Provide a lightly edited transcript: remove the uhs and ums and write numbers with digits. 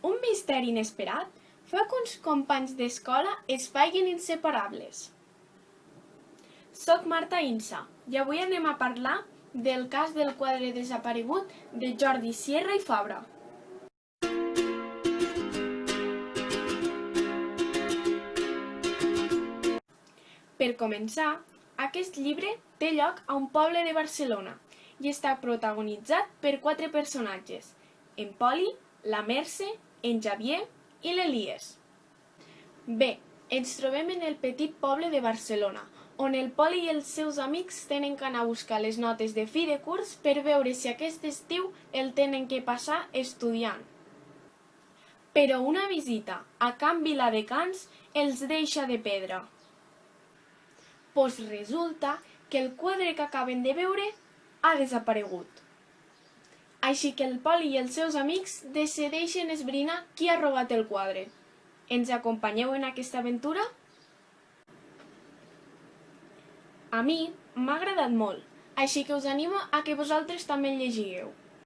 Un misteri inesperat fa que uns companys d'escola es facin inseparables. Soc Marta Insa i avui anem a parlar del cas del quadre desaparegut de Jordi Sierra i Fabra. Per començar, aquest llibre té lloc a un poble de Barcelona i està protagonitzat per 4 personatges: en Poli, la Mercè, en Xavier i l'Elies. Bé, ens trobem en el petit poble de Barcelona, on el Poli i els seus amics tenen que anar a buscar les notes de fi de curs per veure si aquest estiu el tenen que passar estudiant. Però una visita a Can Viladecans els deixa de pedra. Pues resulta que el quadre que acaben de veure ha desaparegut. Així que el Poli i els seus amics decideixen esbrinar qui ha robat el quadre. Ens acompanyeu en aquesta aventura? A mi m'ha agradat molt, així que us animo a que vosaltres també el llegiu.